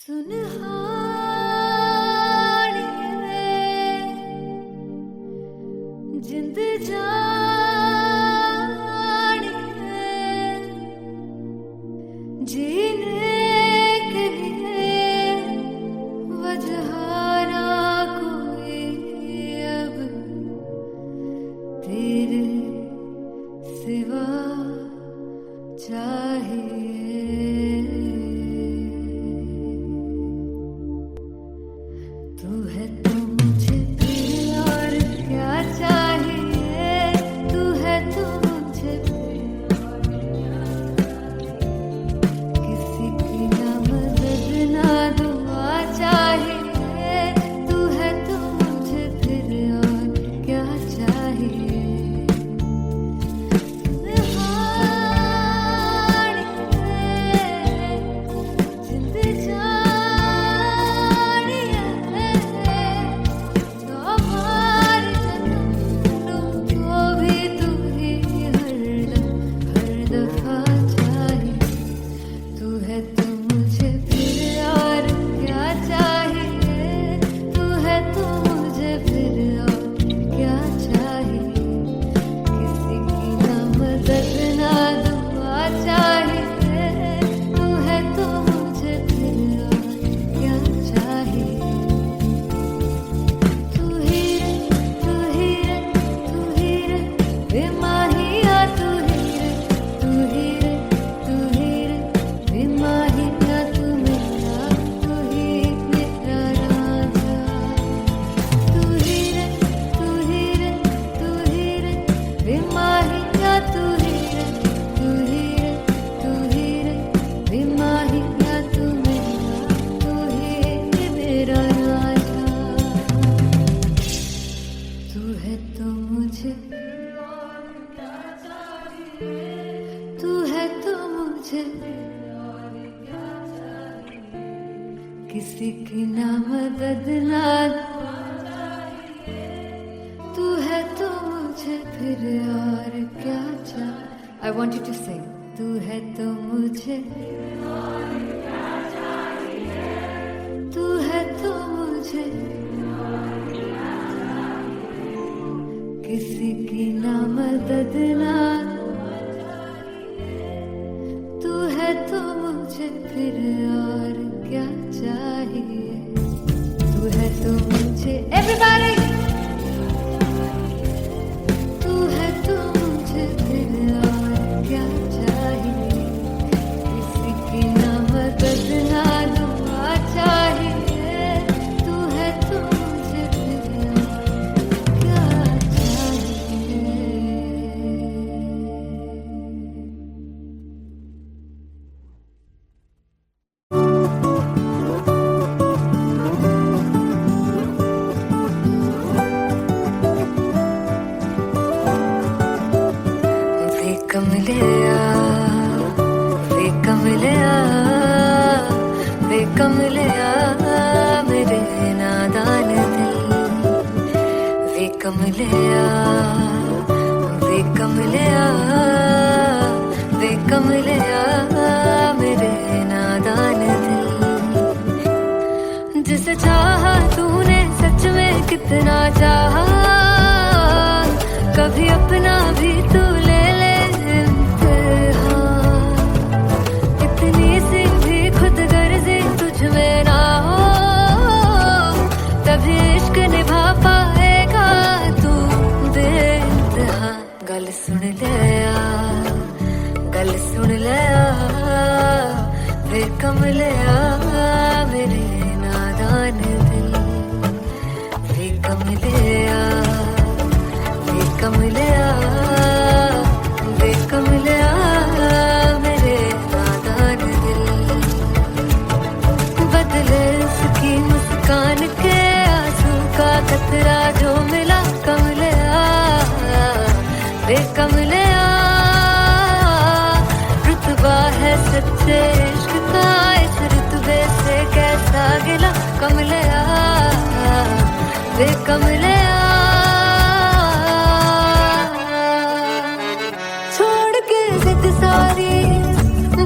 सुनहारिए जिंद जानिए जीने के लिए वजह ना कोई अब तेरे सिवा चाहिए। तू है तो मुझे फिर और क्या चाहिए, तू है तो मुझे फिर और क्या चाहिए। किसी की ना मदद ना दुआ चाहिए, तू है तो मुझे फिर और क्या चाहिए। किसी की ना मदद ना तू है तो मुझे फिर और क्या चाहिए। I want you to sing. तू है तो मुझे तू है तो मुझे किसी की ना मदद ना तू है तो मुझे फिर और क्या चाहिए। तू है तो मुझे everybody तू है तो मुझे फिर और क्या चाहिए। किसी की ना मदद ना दुआ चाहिए, तू है तो मुझे फिर और क्या चाहिए। वे कमलिया मेरे नादान दिल। वे कमलिया मेरे नादान दिल। जिसे चाहा तूने सच में कितना चाहा, कभी अपना भी तू ले ले इम्तिहान। इतनी सी भी खुद गर्जी तुझ में ना हो, तभी इश्क निभा पाएगा तू बेइंतहा। गल सुन लिया वे कमलिया मेरे नादान दिल। वे कमलिया मेरे नादान दिल। बदले उसकी मुस्कान के आंसू का कतरा जो मिला कमलिया वे कमलिया। रुतबा है सच्चे इश्क का इस रुतबे से कैसा गिला कमलिया वे कमलिया। छोड़ के जिद सारी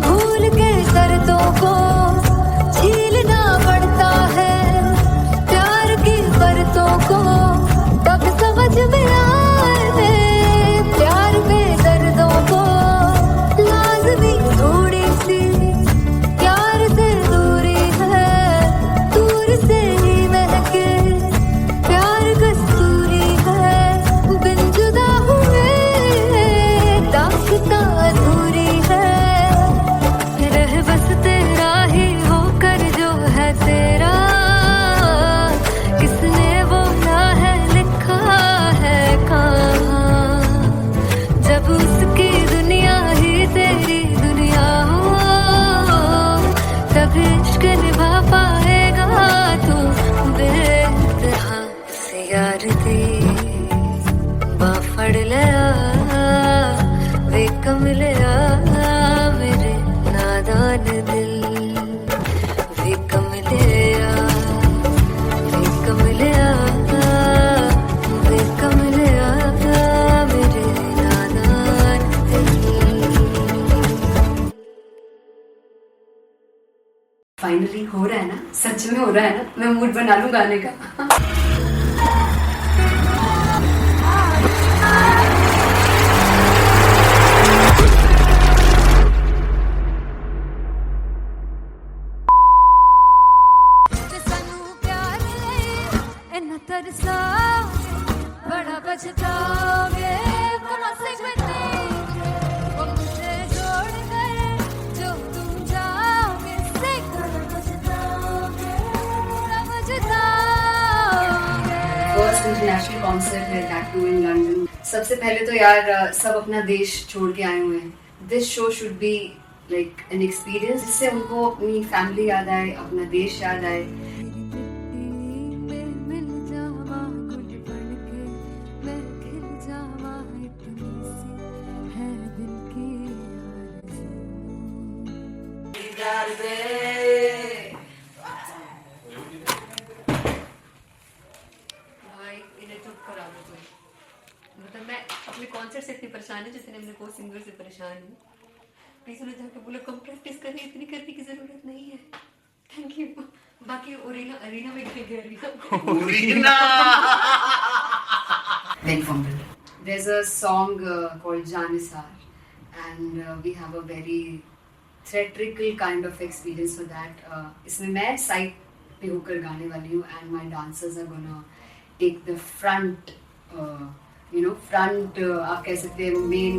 भूल के शर्तों को, छीलना फाइनली हो रहा है ना, सच में हो रहा है ना, मैं मूड बना लूं गाने का। बड़ा पछताओगे मुझे छोड़कर जो तुम जाओगे, फर्स्ट इंटरनेशनल कॉन्सर्ट है दैट टू इन लंदन। सबसे पहले तो यार सब अपना देश छोड़ के आए हुए हैं। This show should be like an experience जिससे उनको अपनी फैमिली याद आए, अपना देश याद आए। मतलब मैं अपने कॉन्सर्ट से इतनी परेशान है जितने अपने को सिंगर से परेशान हूँ। प्लीज उन्हें जाके बोलो कम प्रैक्टिस करें, इतनी करने की जरूरत नहीं है। Thank you. बाकी अरीना में गए arena very fumble. There's a song called Janisar and we have a very theatrical kind of experience for that. इसमें मैं साइड पे होकर गाने वाली हूँ and my dancers are gonna take the front, front आप कह सकते हैं main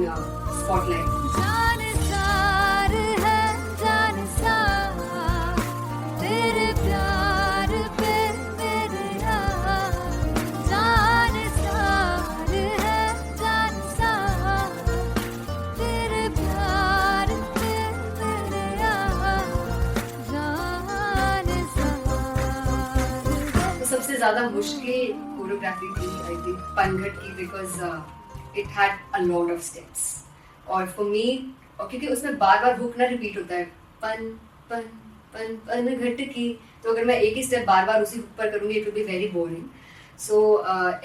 spotlight. जानसार है जानसार, तेरे प्यार पे मेरे यार। जानसार है जानसार, तेरे प्यार पे मेरे यार। जानसार तो सबसे ज़्यादा मुश्किल कोरियोग्राफी थी आई थिंक पनघट की, because it had a lot of steps और फॉर मी, और क्योंकि उसमें बार बार हुक ना रिपीट होता है, पन पन पन पन घट की, तो अगर मैं एक ही स्टेप बार बार उसी हुक पर करूंगी it will be very boring. So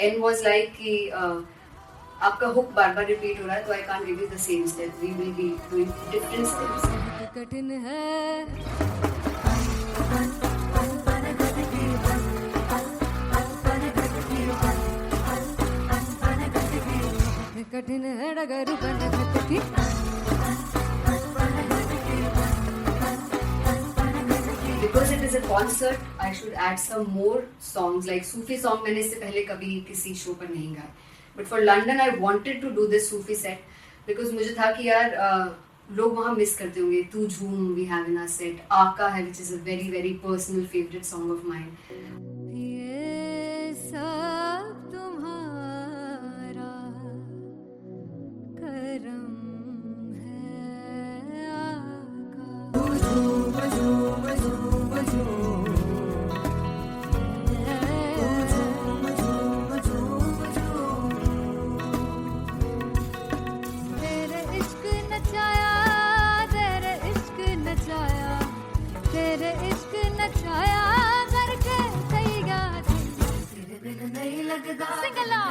an was like कि आपका हुक बार बार रिपीट हो रहा है तो I can't give you the same step, we will be doing different steps. कठिन है कठिन है डगर पनघट की। Because it is a concert, I should add some more songs like Sufi song. मैंने इससे पहले कभी किसी शो पर नहीं गाए, but for London I wanted to do this Sufi set because मुझे था कि यार लोग वहाँ मिस करते होंगे। तू झूम we have in our set, आका है which is a very very personal favorite song of mine. ये सब तुम्हारा करम है आका। तेरे इश्क नचाया, तेरे इश्क नचाया, तेरे इश्क नचाया करके तैयार। तेरे बिन नहीं लगता सिंगला,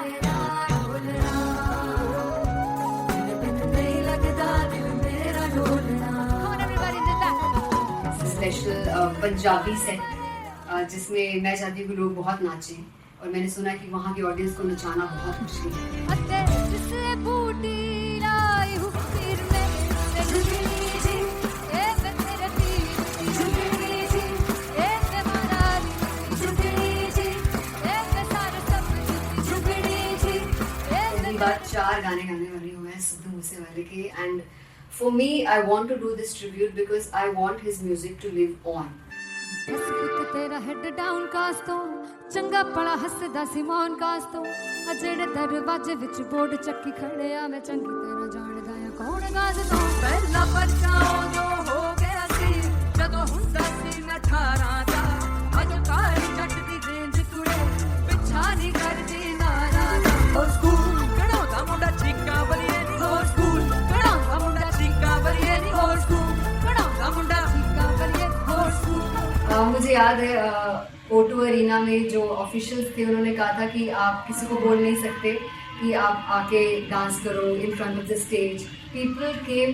तेरे बिन नहीं लगता दिल मेरा ढोलना। Come on everybody, do that. Special Punjabi set जिसमें मैं चाहती हूँ कि लोग बहुत नाचें, और मैंने सुना कि वहाँ की ऑडियंस को नचाना बहुत मुश्किल है। अते जिससे बूटी लाई हूँ फिर मैं झुकनी जी, ए मैं तेरे पीर की झुकनी जी, ए मैं मनाली झुकनी जी, ए मैं सारे सब झुकनी जी, ए पहली बार 4 गाने गाने वाली हूँ मैं सिद्धू मूसेवाले के, and for me I want to do this tribute because I want his music to live on. बस पुत तेरा हेड डाउन कास तो चंगा पड़ा हसदा सिमोन कास तो अजेड़े दरवाजे विच बोर्ड चक्की खड़े आ मैं चंगी तेरा जानदा आ कौन गाज तो पहला बचाओ जो हो गया सी जदों हुंदा सी मैं 18 दा अज काली जट दी रेंज कुड़े पिछा नहीं करदी नाराज ओ स्कूल कड़ाउंदा मुंडा चीका बलिए नी हो स्कूल कड़ाउंदा मुंडा चीका बलिए नी हो स्कूल कड़ाउंदा मुंडा चीका बलिए हो स्कूल। मुझे याद है O2 अरीना में जो ऑफिशियल्स थे उन्होंने कहा था कि आप किसी को बोल नहीं सकते कि आप आके डांस करो in front of the stage. People came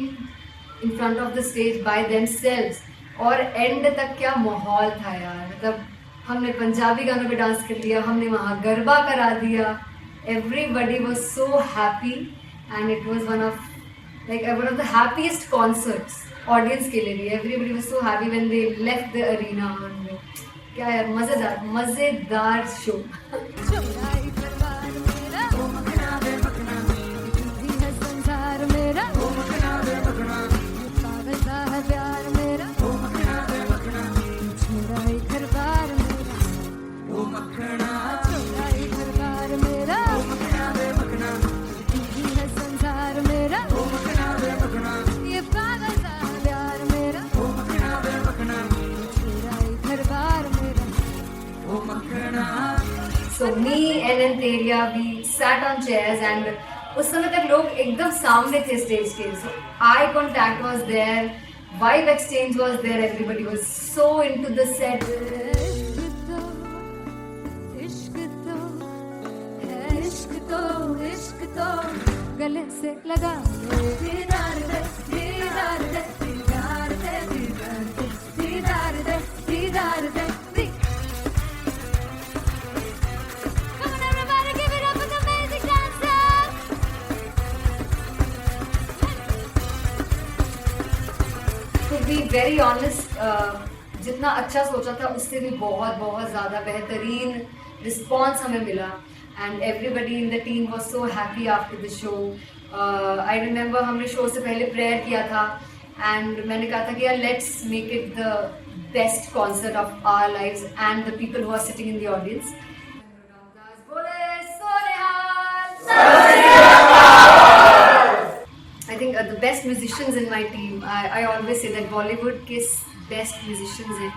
in front of the stage by themselves और एंड तक क्या माहौल था यार, मतलब हमने पंजाबी गानों पे डांस कर लिया, हमने वहाँ गरबा करा दिया, everybody was so happy and it was one of the happiest concerts audience के लिए भी. Everybody was so happy when they left the arena. क्या यार, मजेदार शो. So me and Anteria, we sat on chairs and उस समय तक लोग एकदम सामने थे स्टेज के. So eye contact was there, vibe exchange was there, everybody was so into the set. इश्क तो गले से लगा दीदार दे दीदार दे दीदार दे दीदार दे दीदार दे. To be very honest, जितना अच्छा सोचा था उससे भी बहुत बहुत ज़्यादा बेहतरीन रिस्पॉन्स हमें मिला. And everybody in the team was so happy after the show. I remember हमने शो से पहले प्रेयर किया था and मैंने कहा था कि यार let's make it the best concert of our lives and the people who are sitting in the audience. I think the best musicians in my team. I always say that Bollywood के best musicians हैं.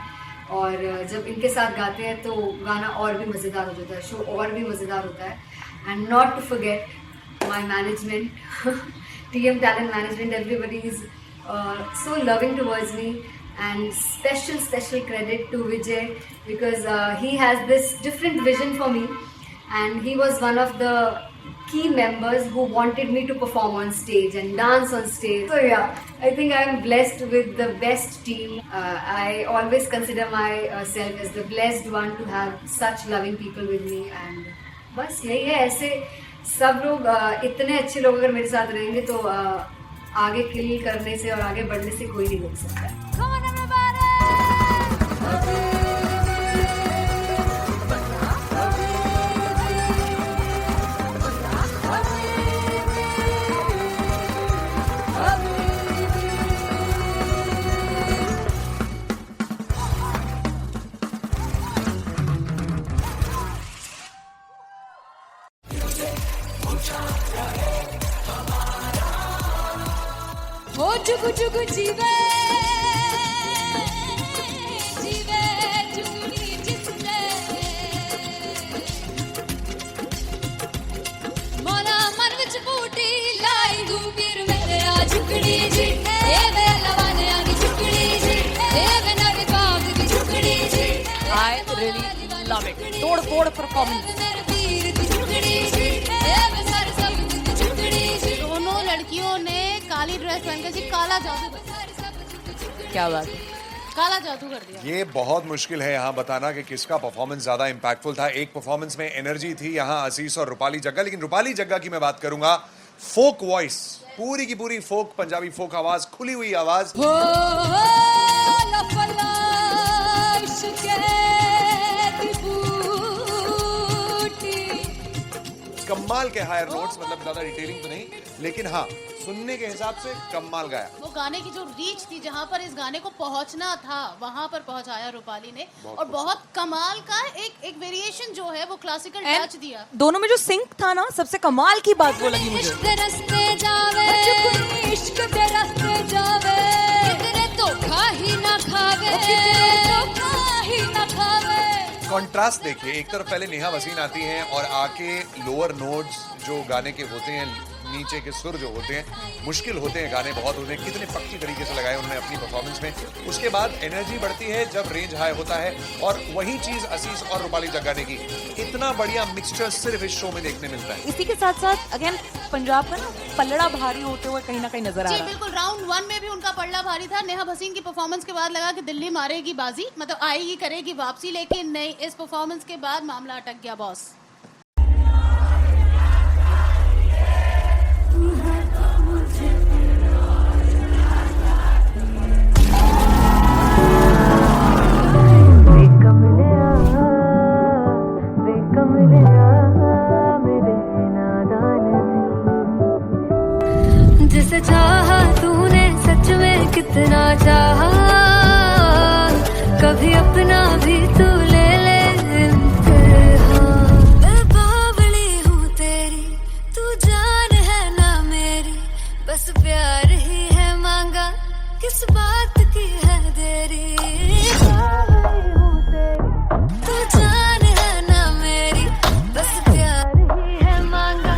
और जब इनके साथ गाते हैं तो गाना और भी मज़ेदार हो जाता है, शो और भी मज़ेदार होता है. And not to forget my management, TM Talent Management, everybody is so loving towards me, and special credit to Vijay because he has this different vision for me and he was one of the key members who wanted me to perform on stage and dance on stage. So yeah, I think I am blessed with the best team. I always consider myself as the blessed one to have such loving people with me. And बस यही है, ऐसे सब लोग इतने अच्छे लोग अगर मेरे साथ रहेंगे तो आगे किल करने से और आगे बढ़ने से कोई नहीं रोक सकता. हो जुगु जुगु जीवे जीवे जुगनी जिसने मोला मन विच बूटी लाई गुबीर मेरे आ झुकड़ी जी ए वे लवाने आनी झुकड़ी जी ए वे नवी बाग की झुकड़ी जी. I really love it. तोड़ फोड़ performance. दोनों लड़कियों ने काली ड्रेस पहनकर जी काला जादू कर दिया. क्या बात है. काला जादू कर दिया. ये बहुत मुश्किल है यहाँ बताना कि किसका परफॉर्मेंस ज्यादा इम्पैक्टफुल था. एक परफॉर्मेंस में एनर्जी थी यहाँ असीस और रूपाली जग्गा, लेकिन रूपाली जग्गा की मैं बात करूंगा. फोक वॉइस, पूरी की पूरी फोक, पंजाबी फोक आवाज, खुली हुई आवाज. कमाल के हायर नोट्स, मतलब ज्यादा डिटेलिंग तो नहीं, लेकिन हाँ सुनने के हिसाब से कमाल गाया. वो गाने की जो रीच थी, जहाँ पर इस गाने को पहुंचना था वहां पर पहुंचाया रूपाली ने. और बहुत कमाल का एक वेरिएशन जो है वो क्लासिकल टच दिया. दोनों में जो सिंक था ना, सबसे कमाल की बात वो लगी मुझे. इश्क रस्ते जावे इश्क दे रस्ते जावे कितने धोखा ही ना खावे कितने धोखा ही ना खावे. कॉन्ट्रास्ट देखिए, एक तरफ पहले नेहा वसीन आती हैं और आके लोअर नोट्स जो गाने के होते हैं नीचे के सुर जो होते हैं मुश्किल होते हैं, गाने बहुत होते हैं, कितने पक्की तरीके से लगाए उन्होंने अपनी परफॉर्मेंस में। उसके बाद एनर्जी बढ़ती है जब रेंज हाई होता है, और वही चीज असीस और रूपाली जग्गा ने की। इतना बढ़िया मिक्सचर सिर्फ इस शो में देखने मिलता है। इसी के साथ साथ अगेन पंजाब का ना पलड़ा भारी होते हुए कहीं ना कहीं नजर आ जी रहा है। बिल्कुल, राउंड 1 में भी उनका पलड़ा भारी था। नेहा भसीन की परफॉर्मेंस के बाद लगा कि दिल्ली मारेगी बाजी, मतलब आएगी करेगी वापसी, लेकिन नहीं, इस परफॉर्मेंस के बाद मामला अटक गया बॉस। जिसे चाहा तूने सच में कितना चाहा, कभी अपना भी तू ले ले इम्तिहान। मैं बावली हूँ तेरी, तू जान है ना मेरी, बस प्यार ही है मांगा, किस बात की है देरी। बावली हूँ तेरी, तू जान है ना मेरी, बस प्यार ही है मांगा।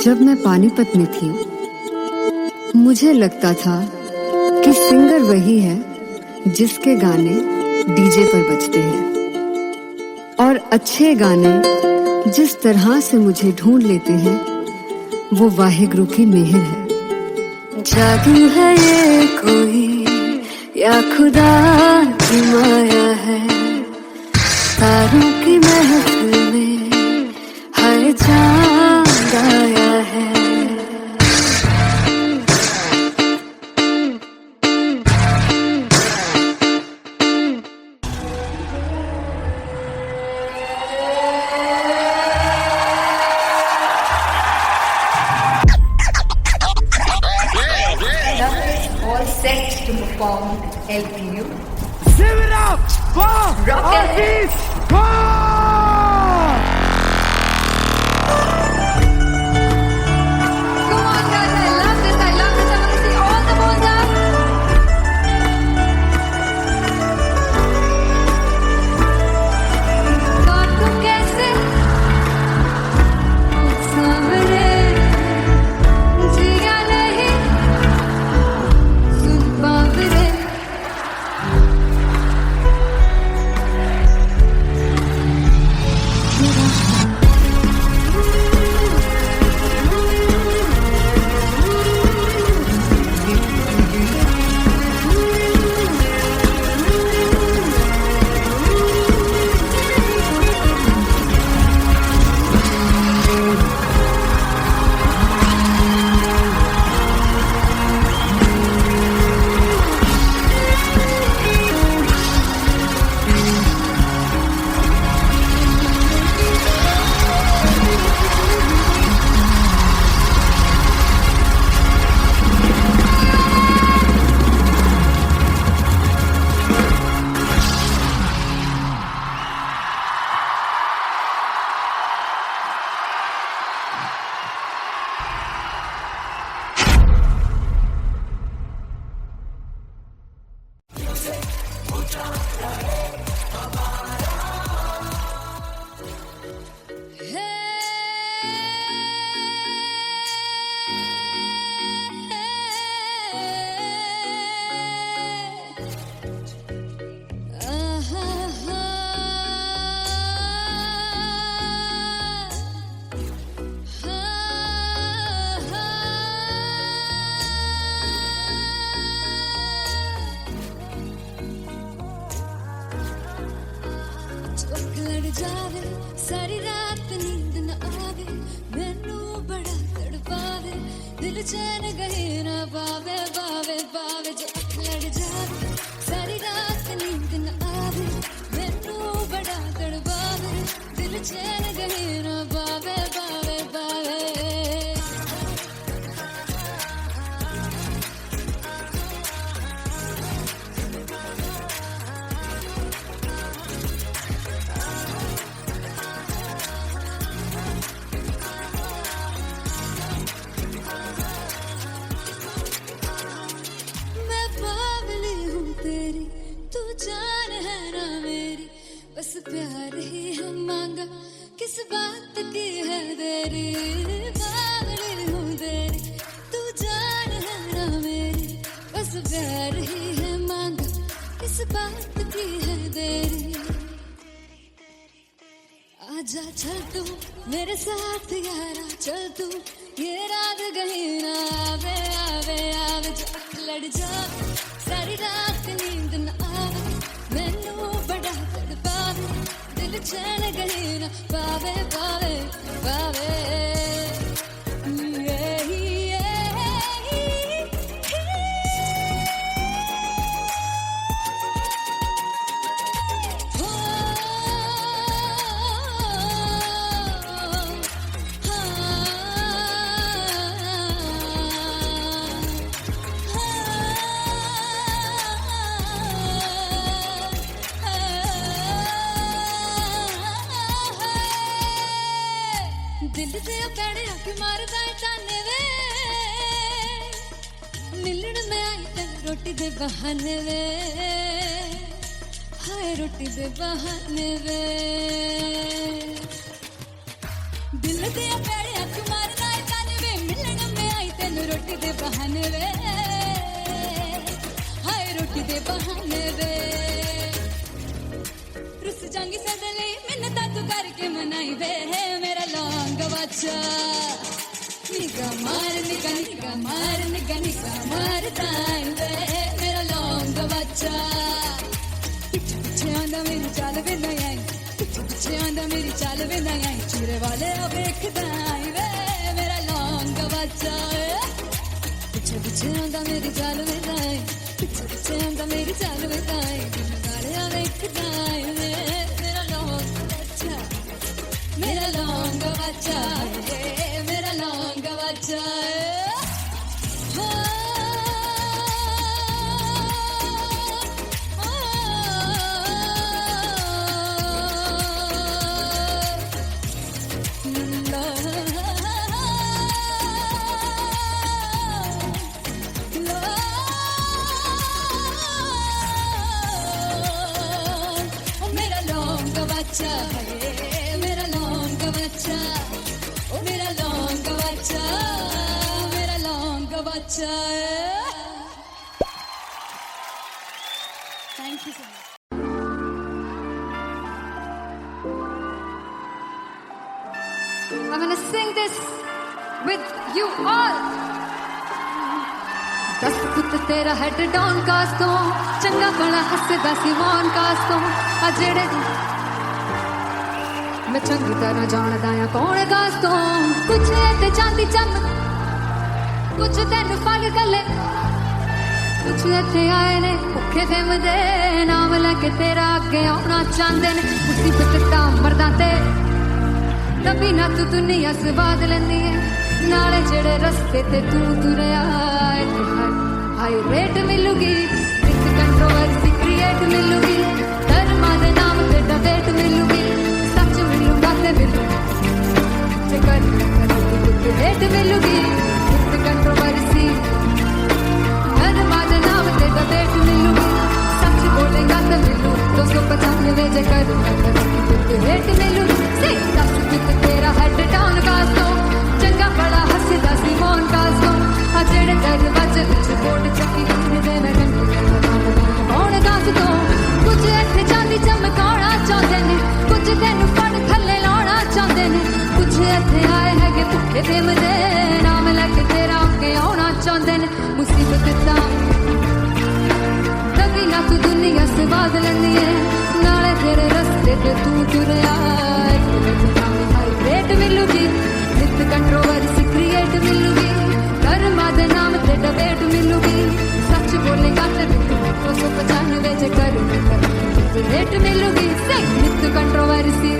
जब मैं पानीपत में थी, मुझे लगता था कि सिंगर वही है जिसके गाने डीजे पर बजते हैं और अच्छे गाने जिस तरह से मुझे ढूंढ लेते हैं वो वाहिगुरु की मेहर है। जादू है ये कोई या खुदा की माया है, तारों की महफिल में हर चांद आया है। All set to perform LPU. Give it up for Rocket. Aziz Khan! Come on, guys, I love this. I love this. I want to see all the balls up. काटूं कैसे सामने जिया नहीं सुन बाबरे। लड़ जावे सारी रात नींद न आवे, मैनू बड़ा तड़पावे, दिल चैन गहे ना पावे पावे पावे। जो अख लड़ जावे सारी रात नींद न आवे, मैनू बड़ा तड़पावे, दिल चैन गहे ना पावे पावे पावे। मैं बावली हूँ तेरी, तू जान है ना मेरी, बस प्यार ही है मांगा, किस बात की है देरी। बावली हूँ तेरी, तू जान है ना मेरी, बस प्यार ही है मांगा, किस बात की है देरी। आजा चल तू मेरे साथ यारा, चल तू ये रात गही ना आवे आवे आवे। जो अख लड़ जावे सारी रात नींद न आवे, मैनू बड़ा तड़पावे, दिल चैन गही ना पावे पावे पावे। दिल से पैड़े आके मारदा है ताने वे, मिलन में आई तन रोटी दे बहाने वे, हाय रोटी दे बहाने वे। दिल से पैड़े आके मारदा है ताने वे, मिलन में आई तन रोटी दे बहाने वे, हाय रोटी दे बहाने वे। नहीं वे मेरा लौंग बच्चा निगा मार दाई वे मेरा लौंग बच्चा पीछे पीछे आंदा मेरी चाल वे नहीं आई पीछे आंदा मेरी चाल वे नहीं आई चूरे वाले वेखदा आई वे मेरा लौंग बच्चा पीछे पीछे आंदा मेरी चाल वे नहीं आई पीछे आंदा मेरी चाल वे नहीं आई चूरे वाले वेखदा आई वे मेरा लौंग बच्चा मेरा लौंग बच्चा मेरा लौंग बच्चा मेरा लौंग बच्चा मेरा लौंग बच्चा ओ मेरा लौंग बच्चा मेरा लौंग बच्चा thank you so much I'm gonna sing this with you all. दस पुत तेरा हेड डाउन कास तो चंगा भला हसदा सिमोन कास तो आ जेड़े मैं चंगी तरह जानदा आ कौन कास तो कुछ ते चांदी चम कुछ तेन फल गले कुछ इत्थे आए ने भुखे फिमदे नाम लैके तेरा अगे आउणा चाहंदे ने मुसीबत तां मरदा ते तभी ना तू दुनिया स्वाद लैंदी है नाले जेड़े रस्ते ते तू तुरया हाई रेट मिलूगी विद कंट्रोवर्सी क्रिएट मिलूगी धर्मा दे नाम ते डिबेट मिलूगी सच मिलूगा ते मिलू जे कर रेट मिलूगी विद कंट्रोवर्सी धर्मा दे नाम ते डिबेट मिलूगी सच बोलेगा ते मिलू 295 जे कर रेट मिलूगी से दस कुछ तेरा हेड डाउन कास तो चंगा बड़ा हसदा सिमोन कास तो आ जेड़े दरवाजे विच बोर्ड चक्की दे मैं कौन कास तो कुछ इत्थे चांदी चमकाना चाहते ने कुछ तेनू फड़ थल्ले लाना चाहते ने कुछ इत्थे आए हैगे भुखे फिमदे नाम लैके तेरा अगे आउणा चाहते ने मुसीबत तां तभी ना तू दुनिया स्वाद लैंदी है नाले तेरे रस्ते ते तू तुरया रेट मिलूगी विद कंट्रोवर्सी क्रिएट मिलूगी धर्मा दे नाम ते डिबेट मिलूगी सच बोलेगा ते मिलू 295 जे कर रेट मिलूगी से विद कंट्रोवर्सी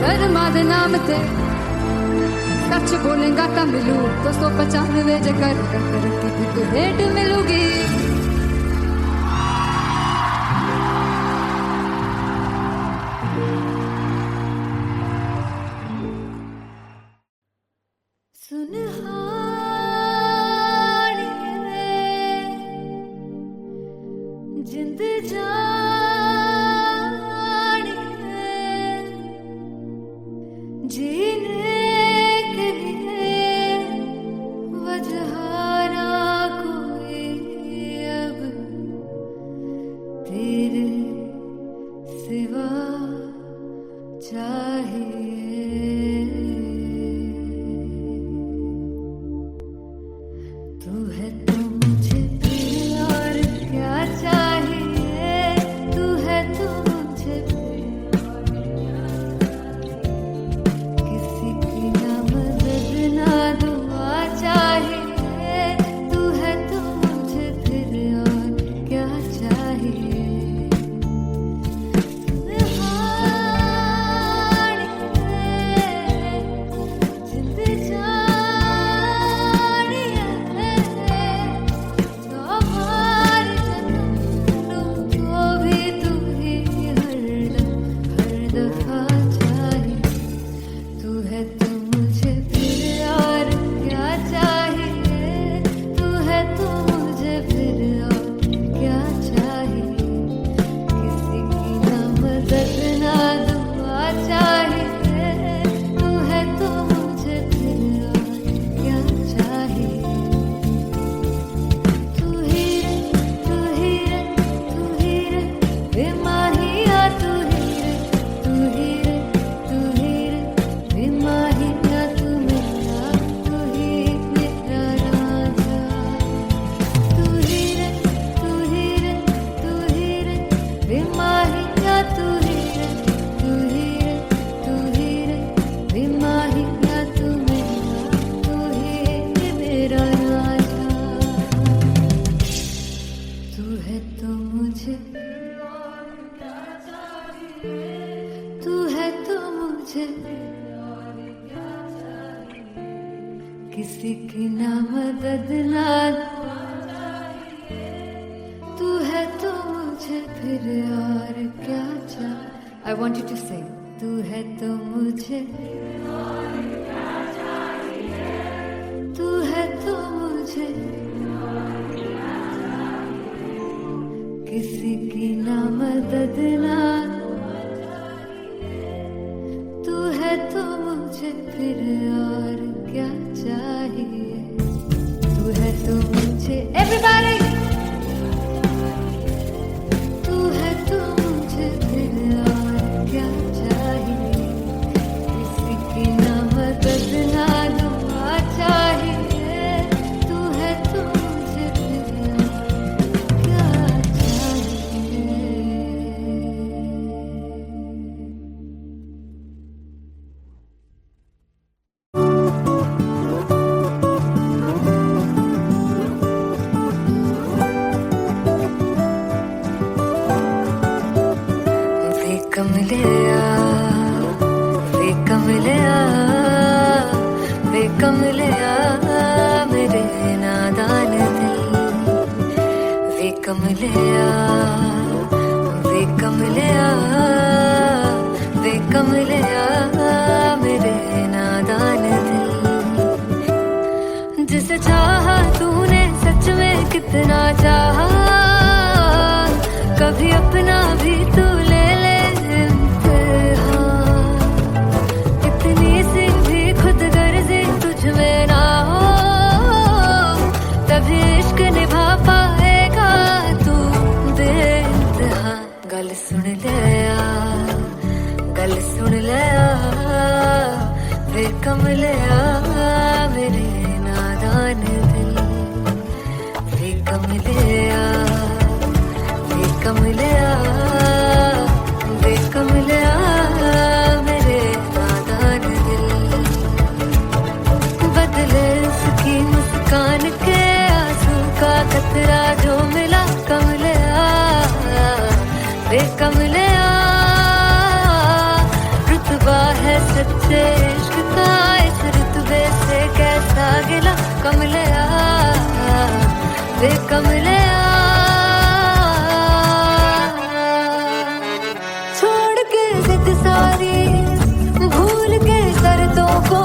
धर्मा दे नाम ते सच बोलेगा ता मिलू 295 जे कर रेट मिलूगी जिंद जान जीने के लिए वजह ना कोई अब तेरे सिवा चाहिए तू है तो मुझे प्रिय और क्या चाहिए तू है तो मुझे प्रिय और क्या चाहिए किसी की ना मदद ना दुआ चाहिए तू है तो मुझे फिर और क्या चाहिए सुनहानी जिंद जानिए किसी की ना मदद ना तू है तो मुझे फिर और क्या चाह। I want you to say तू है तो मुझे तू है तो मुझे किसी की ना मदद ना तू है तो मुझे फिर और क्या चाहिए। तू है तो मुझे everybody तू है तो मुझे फिर और क्या चाहिए। किसी की ना मदद ना दुआ चाहिए। तू है तो मुझे फिर और क्या चाहिए। वे कमलिया वे कमलिया वे कमलिया मेरे नादान दिल। वे कमलिया वे कमलिया वे कमलिया मेरे नादान दिल। जिसे चाहा तूने सच में कितना चाहा। कभी अपना भी तू ले ले इम्तिहान। इतनी सी भी खुद गर्जी तुझ में ना हो तभी इश्क निभा पाएगा तू बेइंतहा। गल सुन लिया गल सुन लिया वे कमलिया मेरे नादान दिल। वे कमलिया वे कमलिया वे कमलिया मेरे नादान दिल। बदले उसकी मुस्कान के आंसू का कतरा जो मिला कमलिया वे कमलिया। रुतबा है सच्चे इश्क का इस रुतबे से कैसा गिला कमलिया वे कमलिया। छोड़ के जिद सारी भूल के शर्तों को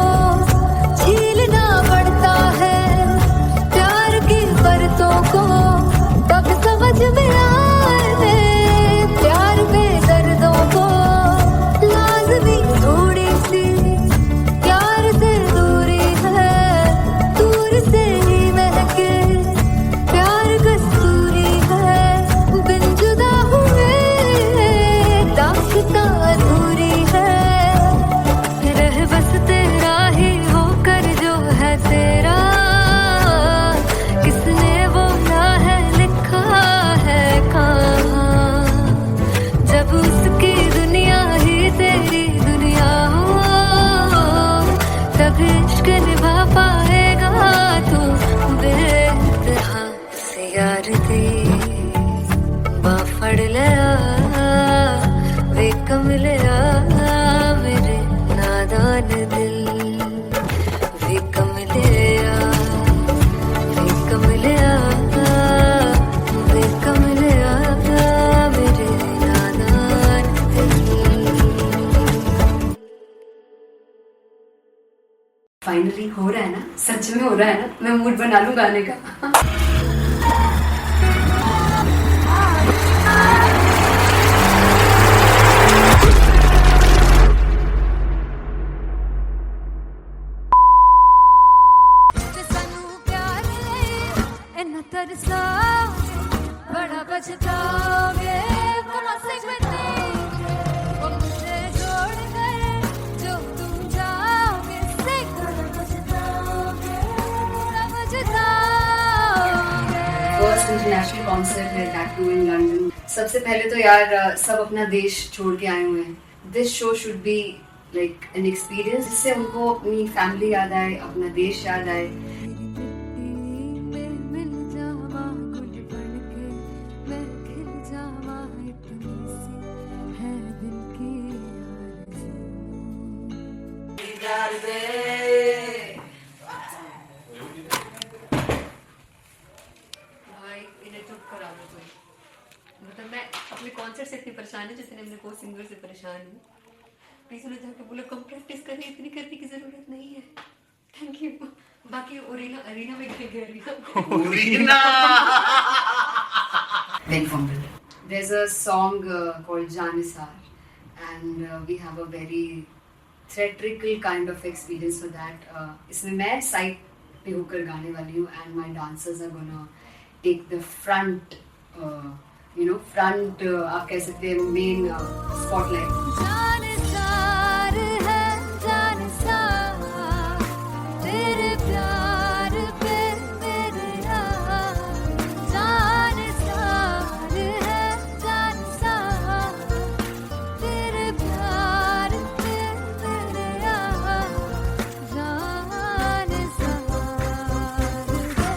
छीलना पड़ता है प्यार की परतों को। तब समझ में आए प्यार के दर्दों को। लाज़मी थोड़ी सी प्यार से दूरी है दूर से ही महके प्यार कस्तूरी है। बिन जुदा हुए दास्तां अधूरी है। रह बस तेरा ही होकर जो है तेरा। किसने बोला है लिखा है कहाँ। जब उसकी दुनिया ही तेरी दुनिया हो तब इश्क निभा पाएगा तू बेइंतहा। से यार दी बाफड़ लिया वे कमलिया मेरे नादान दिल। वे कमलिया वे कमलिया वे कमलिया मेरे नादान दिल। फाइनली हो रहा है ना, सच में हो रहा है ना। मैं मूड बना लूं गाने का। जे सानू प्यार ले इन्ना तरसाओगे बड़ा पछताओगे। कमा से वो मुझे छोड़ गए जो तुम जाओगे से बड़ा पछताओगे बड़ा पछताओगे। फर्स्ट इंटरनेशनल कॉन्सर्ट है दैट टू इन लंदन। सबसे पहले तो यार सब अपना देश छोड़ के आए हुए हैं। This show should be like an experience जिससे उनको अपनी फैमिली याद आए अपना देश याद आए। मिल जावा गुल बन के मैं खिल जावा इतनी सी है दिल की आरज़ू। कॉन्सर्ट से इतनी परेशान है जितने हमने को सिंगर से परेशान हूँ. प्लीज उन्हें जाके बोलो कम प्रैक्टिस करें, इतनी करने की जरूरत नहीं है. Thank you. बाकी अरीना में गए arena. Then fumbled. There's a song called Janisar, and we have a very theatrical kind of experience for that. इसमें मैं side पे होकर गाने वाली हूँ, and my dancers are gonna take the front, front आप कह सकते हैं main spotlight. जानसार है जानसार तेरे प्यार पे मेरे जानसार है जानसार तेरे प्यार पे मेरे जानसार.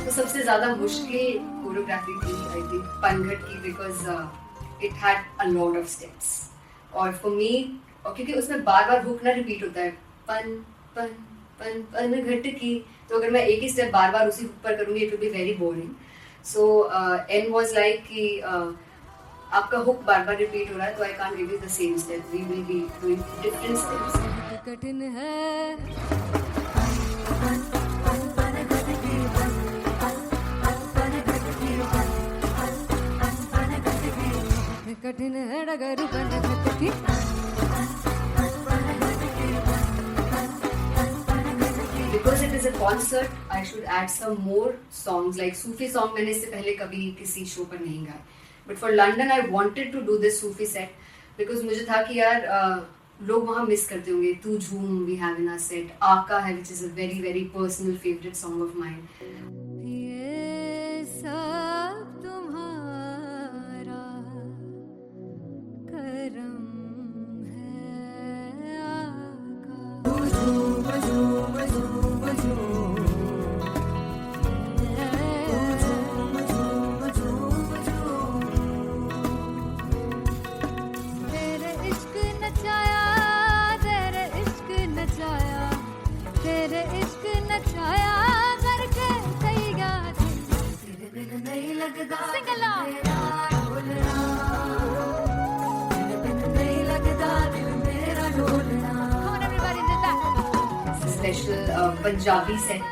तो सबसे ज़्यादा मुश्किल कोरियोग्राफी थी आई थिंक पनघट की, because it had a lot of steps. और फॉर मी, और क्योंकि उसमें बार बार हुक ना रिपीट होता है, पन पन पन पनघट की, तो अगर मैं एक ही स्टेप बार बार उसी हुक पर करूँगी it will be very boring. So an was like कि आपका हुक बार बार रिपीट हो रहा है, तो I can't give you the same step, we will be doing different steps. कठिन है कठिन है डगर बनघट की. Because it is a concert, I should add some more songs, like Sufi song मैंने इससे पहले कभी किसी शो पर नहीं गाए. But for London I wanted to do this Sufi set because मुझे था कि यार लोग वहाँ मिस करते होंगे. तू झूम we have in our set, आका है which is a very very personal favorite song of mine. ये सब तुम्हारा करम है आका. तेरे इश्क नचाया तेरे इश्क नचाया तेरे इश्क नचाया करके कई याद तेरे दिल नहीं लगदा सिंगला तेरा ढोलना तेरे दिल नहीं लगदा दिल मेरा ढोलना. Come on everybody do that. Special Punjabi set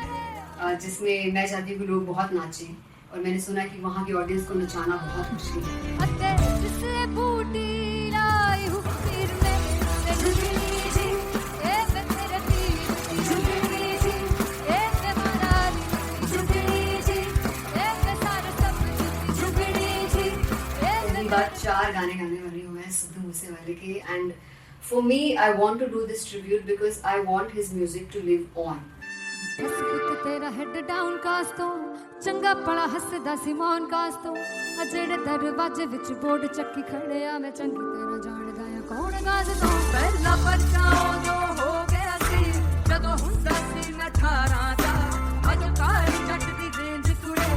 जिसमें मैं चाहती हूँ कि लोग बहुत नाचें, और मैंने सुना कि वहाँ की ऑडियंस को नचाना बहुत मुश्किल है. अते जिसे बूटी लाई हूँ फिर मैं ते झुकनी जी ए मैं तेरे दिल की झुकनी जी ए मैं मनाली झुकनी जी ए मैं सारे सब झुकनी जी ए पहली बार 4 गाने गाने वाली हूँ मैं सिद्धू मूसेवाले के, and for me I want to do this tribute because I want his music to live on. बस पुत तेरा हेड डाउन कास तो चंगा पड़ा हसदा सी मौन कास तो आ जेड़े दरवाजे विच बोर्ड चक्की खड़े आ मैं चंगी तेरा जानदा आ कौन गाज तो ਪਹਿਲਾ ਪਰਚਾਓ ਜੋ ਹੋ ਗਿਆ ਸੀ ਜਦੋਂ ਹੁੰਦਾ ਸੀ ਮੈਂ 18 ਦਾ. ਅੱਜ ਕਾਲੀ ਜੱਟ ਦੀ ਰੇਂਜ ਕੁੜੇ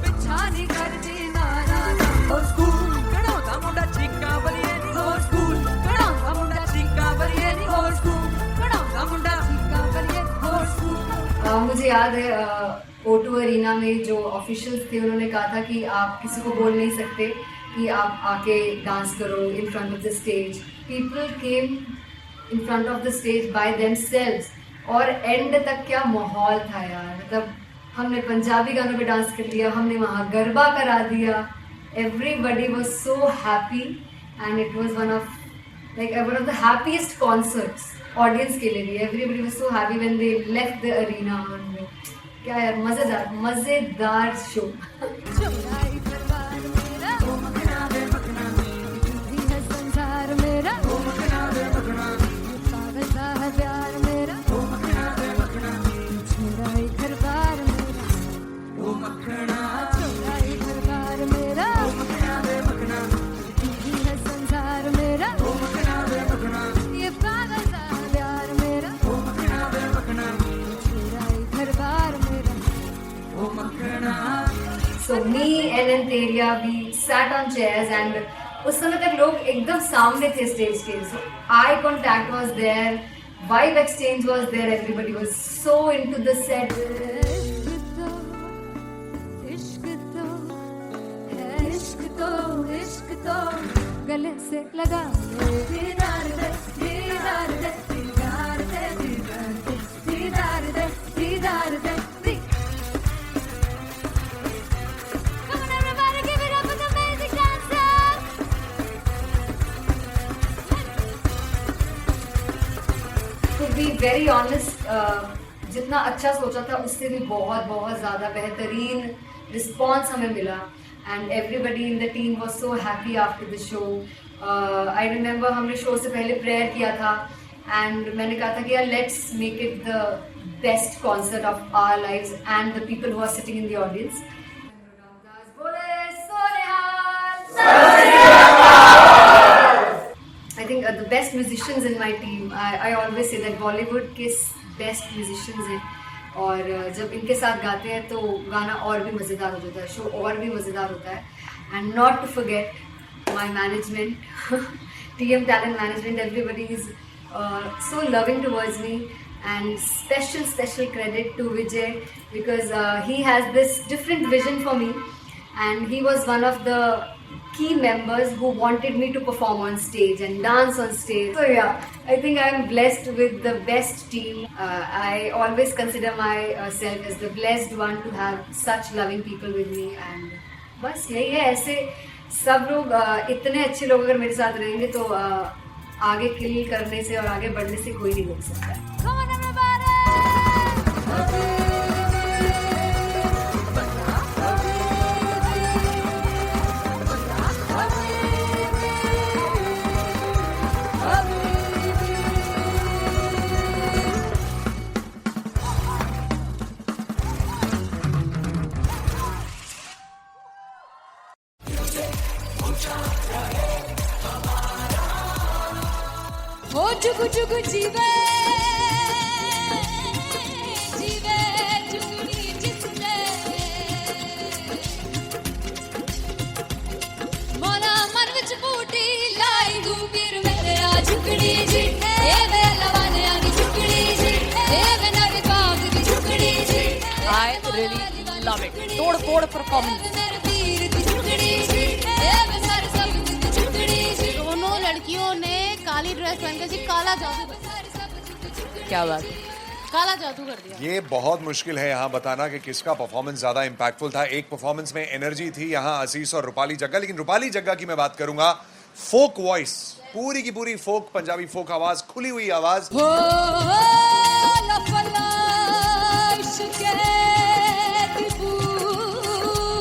ਪਿੱਛਾ ਨਹੀਂ ਕਰਦੀ ਨਾਰਾ ਦਾ. ਹੋ ਸਕੂਲ ਕਢਾਉਂਦਾ ਮੁੰਡਾ ਚੀਕਾਂ ਬਲੀਏ ਨੀ, ਹੋ ਸਕੂਲ ਕਢਾਉਂਦਾ ਮੁੰਡਾ ਚੀਕਾਂ ਬਲੀਏ ਨੀ, ਹੋ ਸਕੂਲ ਕਢਾਉਂਦਾ ਮੁੰਡਾ ਚੀਕਾਂ ਬਲੀਏ ਨੀ, ਹੋ ਸਕੂਲ. मुझे याद है O2 अरीना में जो ऑफिशियल्स थे उन्होंने कहा था कि आप किसी को बोल नहीं सकते कि आप आके डांस करो in front of the stage. People came in front of the stage by themselves, और एंड तक क्या माहौल था यार. मतलब हमने पंजाबी गानों पे डांस कर लिया, हमने वहाँ गरबा करा दिया. Everybody was so happy and it was one of the happiest concerts audience के लिए भी. Everybody was so happy when they left the arena. क्या यार मजेदार शो. चुराई दरबार मेरा ओ मखना वे मखना भी है संसार मेरा ओ मखना वे मखना पागल सा है प्यार मेरा ओ मखना वे मखना चुराई दरबार मेरा ओ मखना चुराई दरबार मेरा ओ मखना वे मखना भी है संसार मेरा ओ मखना वे मखना ये पागल सा है प्यार मेरा ओ मखना वे मखना चुराई दरबार मेरा ओ मखना. So me and Anteria, we sat on chairs and उस समय तक लोग एकदम सामने थे स्टेज के. So eye contact was there, vibe exchange was there, everybody was so into the set. इश्क तो है इश्क तो गले से लगा ले दीदार दे दीदार दे दीदार दे दीदार दे दीदार दे दीदार दे Come on everybody, give it up for the amazing dancers. To be very honest, जितना अच्छा सोचा था उससे भी बहुत बहुत ज़्यादा बेहतरीन रिस्पॉन्स हमें मिला and everybody in the team was so happy after the show. I remember हमने शो से पहले प्रेयर किया था एंड मैंने कहा था कि यार let's make it the best concert of our lives and the people who are sitting in the audience. I think the best musicians in my team. I always say that Bollywood के best musicians हैं और जब इनके साथ गाते हैं तो गाना और भी मज़ेदार हो जाता है, शो और भी मज़ेदार होता है. And not to forget my management, TM Talent Management. Everybody is so loving towards me, and special credit to Vijay because he has this different vision for me, and he was one of the key members who wanted me to perform on stage and dance on stage. So yeah, I think I'm blessed with the best team. I always consider myself as the blessed one to have such loving people with me. And बस यही है, ऐसे सब लोग इतने अच्छे लोग अगर मेरे साथ रहेंगे तो आगे किल करने से और आगे बढ़ने से कोई नहीं रोक सकता है. Come on everybody. ओ जुगु जुगु जीवे जीवे जुगनी जिसने मोला मन विच बूटी लाई गुबीर मेरे आ झुकड़ी जी ए वे लवाने आगी झुकड़ी जी ए वे नवी बाग की झुकड़ी जी. I really love it. तोड़ फोड़ परफॉर्मेंस. मेरे वीर की झुकड़ी जी ए वे सारे सब की झुकड़ी जी. दोनों लड़कियों ने काली ड्रेस पहनकर जी काला जादू क्या बात है. काला जादू कर दिया. ये बहुत मुश्किल है यहाँ बताना कि किसका परफॉर्मेंस ज्यादा इंपैक्टफुल था. एक परफॉर्मेंस में एनर्जी थी यहाँ असीस और रूपाली जग्गा, लेकिन रूपाली जग्गा की मैं बात करूंगा. फोक वॉइस, पूरी की पूरी फोक, पंजाबी फोक आवाज, खुली हुई आवाज. हो लफला इश्क़ दी बूटी.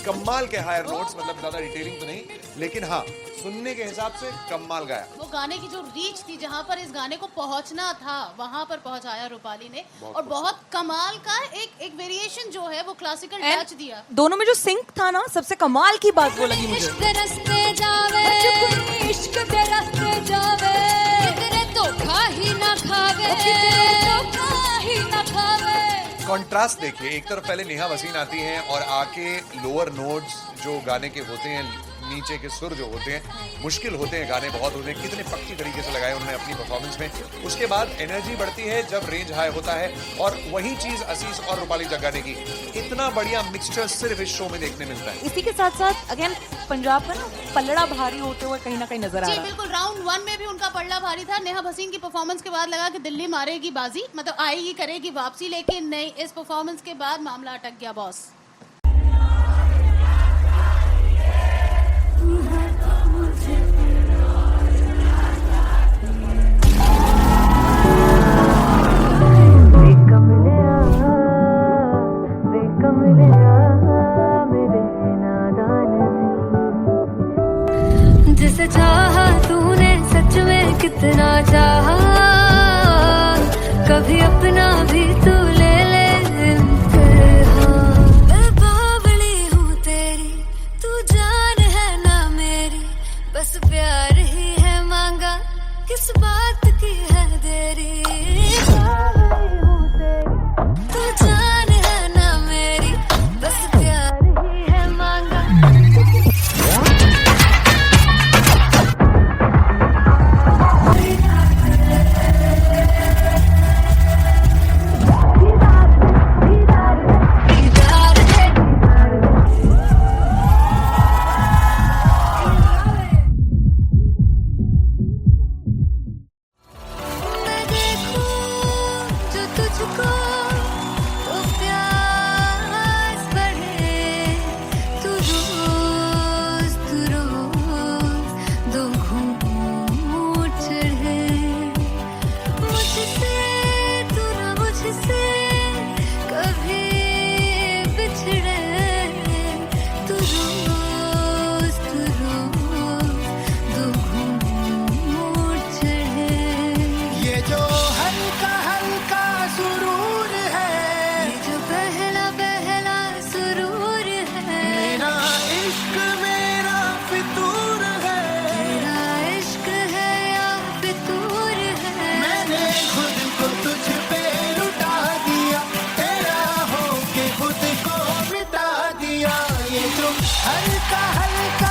कमाल के हायर नोट्स, मतलब ज्यादा डिटेलिंग तो नहीं, लेकिन हाँ सुनने के हिसाब से कमाल गाया. वो गाने की जो रीच थी, जहाँ पर इस गाने को पहुंचना था वहां पर पहुंचाया रूपाली ने. और बहुत कमाल का एक वेरिएशन जो है वो क्लासिकल टच दिया. दोनों में जो सिंक था ना, सबसे कमाल की बात वो लगी मुझे. इश्क़ दे रस्ते जावे इश्क़ दे रस्ते जावे कितने धोखा ही ना खावे धोखा ही ना खावे. कॉन्ट्रास्ट देखिए, एक तरफ पहले नेहा वसीन आती हैं और आके लोअर नोट्स जो गाने के होते हैं, नीचे के सुर जो होते हैं, मुश्किल होते हैं, गाने बहुत होते हैं, कितने पक्की तरीके से लगाए उन्होंने अपनी परफॉर्मेंस में. उसके बाद एनर्जी बढ़ती है जब रेंज हाई होता है, और वही चीज असीस और रूपाली जग्गा ने की. इतना बढ़िया मिक्सचर सिर्फ इस शो में देखने मिलता है. इसी के साथ साथ अगेन पंजाब का ना पलड़ा भारी होते हुए कहीं ना कहीं नजर आ जी रहा है. बिल्कुल. राउंड 1 में भी उनका पलड़ा भारी था. नेहा भसीन की परफॉर्मेंस के बाद लगा कि दिल्ली मारेगी बाजी, मतलब आएगी करेगी वापसी, लेकिन नहीं, इस परफॉर्मेंस के बाद मामला अटक गया बॉस. जिसे चाहा तूने सच में कितना चाहा, कभी अपना भी तू ले ले इम्तिहान. मैं बावली हूँ तेरी, तू जान है ना मेरी, बस प्यार ही है मांगा, किस बात की है देरी. बावली हूँ तेरी, तू जान है ना मेरी, बस प्यार ही है मांगा. हल्का हल्का